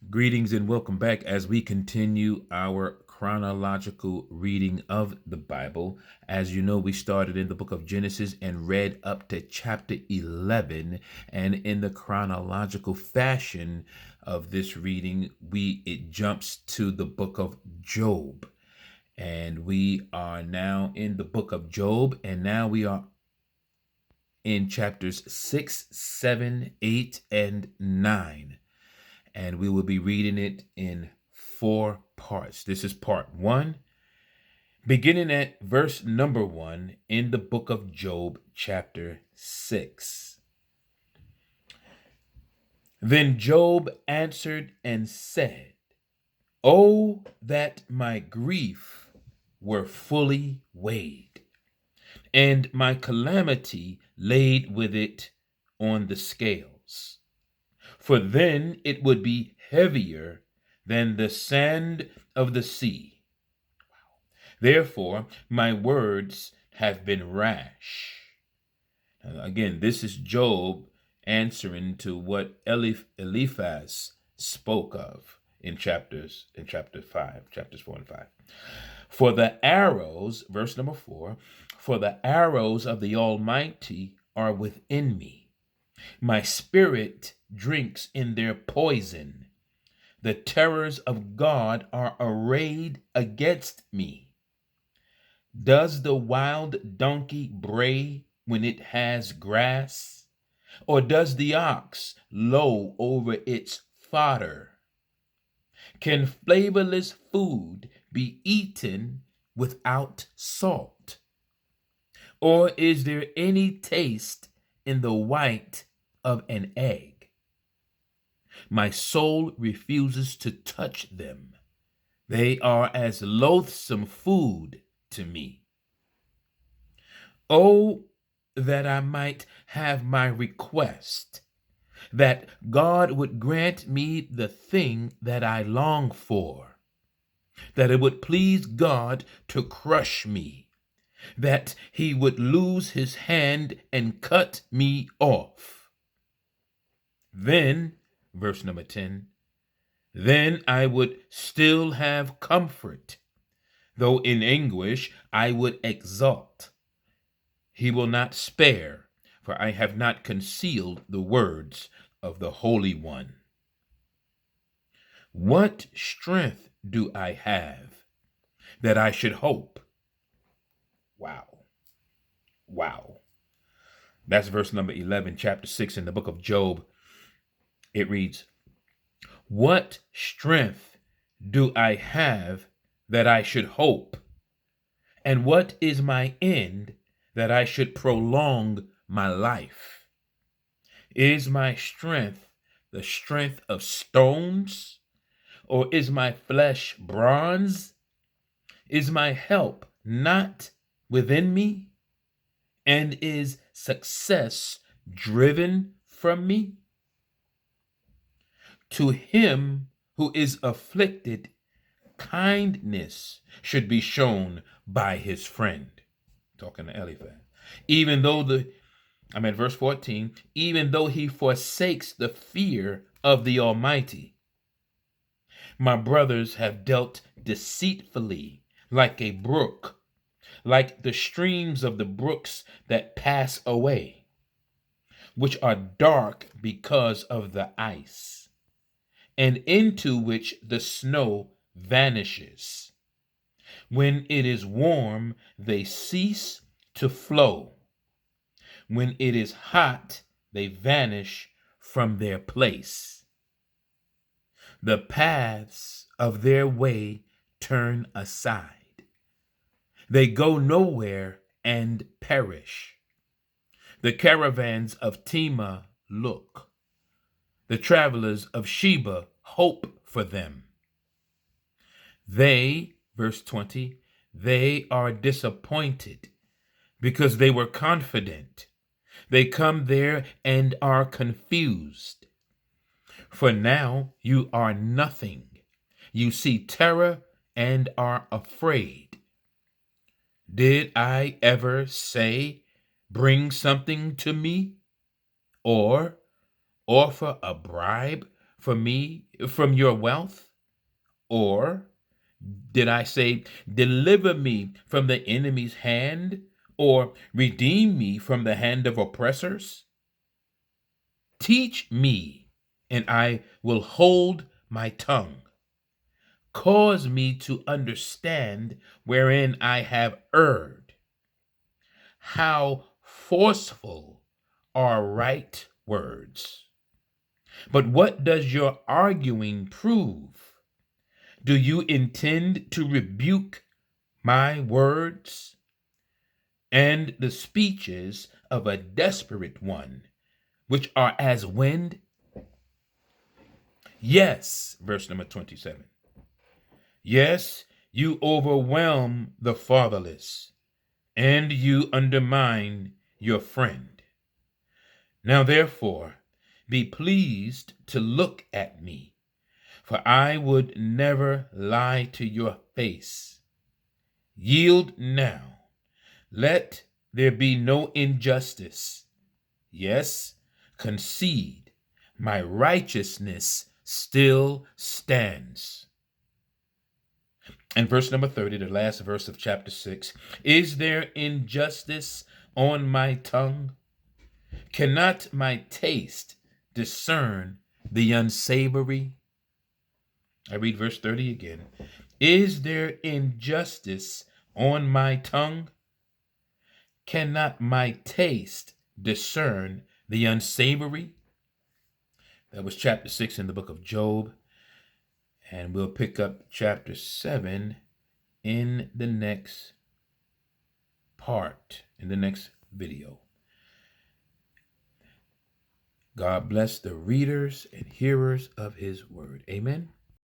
Greetings and welcome back as we continue our chronological reading of the Bible. As you know, we started in the book of Genesis and read up to chapter 11. And in the chronological fashion of this reading, it jumps to the book of Job. And we are now in the book of Job, and now we are in chapters 6, 7, 8, and 9. And we will be reading it in 4 parts. This is part 1, beginning at verse number 1 in the book of Job, chapter 6. Then Job answered and said, "Oh, that my grief were fully weighed, and my calamity laid with it on the scales. For then it would be heavier than the sand of the sea. Therefore, my words have been rash." Again, this is Job answering to what Eliphaz spoke of in chapter 5, chapters 4 and 5. For the arrows, verse number 4, for the arrows of the Almighty are within me. My spirit drinks in their poison. The terrors of God are arrayed against me. Does the wild donkey bray when it has grass? Or does the ox low over its fodder? Can flavorless food be eaten without salt? Or is there any taste in the white of an egg? My soul refuses to touch them. They are as loathsome food to me. Oh, that I might have my request, that God would grant me the thing that I long for, that it would please God to crush me, that he would lose his hand and cut me off. Then, verse number 10, then I would still have comfort, though in anguish I would exult. He will not spare, for I have not concealed the words of the Holy One. What strength do I have that I should hope? Wow. Wow. That's verse number 11, chapter 6 in the book of Job. It reads, "What strength do I have that I should hope? And what is my end that I should prolong my life? Is my strength the strength of stones? Or is my flesh bronze? Is my help not within me? And is success driven from me? To him who is afflicted, kindness should be shown by his friend." Talking to Eliphaz. I'm at verse 14, even though he forsakes the fear of the Almighty. My brothers have dealt deceitfully like a brook, like the streams of the brooks that pass away, which are dark because of the ice, and into which the snow vanishes. When it is warm, they cease to flow. When it is hot, they vanish from their place. The paths of their way turn aside. They go nowhere and perish. The caravans of Tema look. The travelers of Sheba hope for them. They, verse 20, they are disappointed because they were confident. They come there and are confused. For now you are nothing. You see terror and are afraid. Did I ever say, "Bring something to me"? Or offer a bribe for me from your wealth? Or did I say, deliver me from the enemy's hand, or redeem me from the hand of oppressors? Teach me, and I will hold my tongue. Cause me to understand wherein I have erred. How forceful are right words. But what does your arguing prove? Do you intend to rebuke my words and the speeches of a desperate one, which are as wind? Yes, verse number 27. Yes, you overwhelm the fatherless, and you undermine your friend. Now therefore, be pleased to look at me, for I would never lie to your face. Yield now. Let there be no injustice. Yes, concede. My righteousness still stands. And verse number 30, the last verse of chapter 6. Is there injustice on my tongue? Cannot my taste discern the unsavory? I read verse 30 again. Is there injustice on my tongue? Cannot my taste discern the unsavory? That was chapter 6 in the book of Job. And we'll pick up chapter 7 in the next part, in the next video. God bless the readers and hearers of his word. Amen.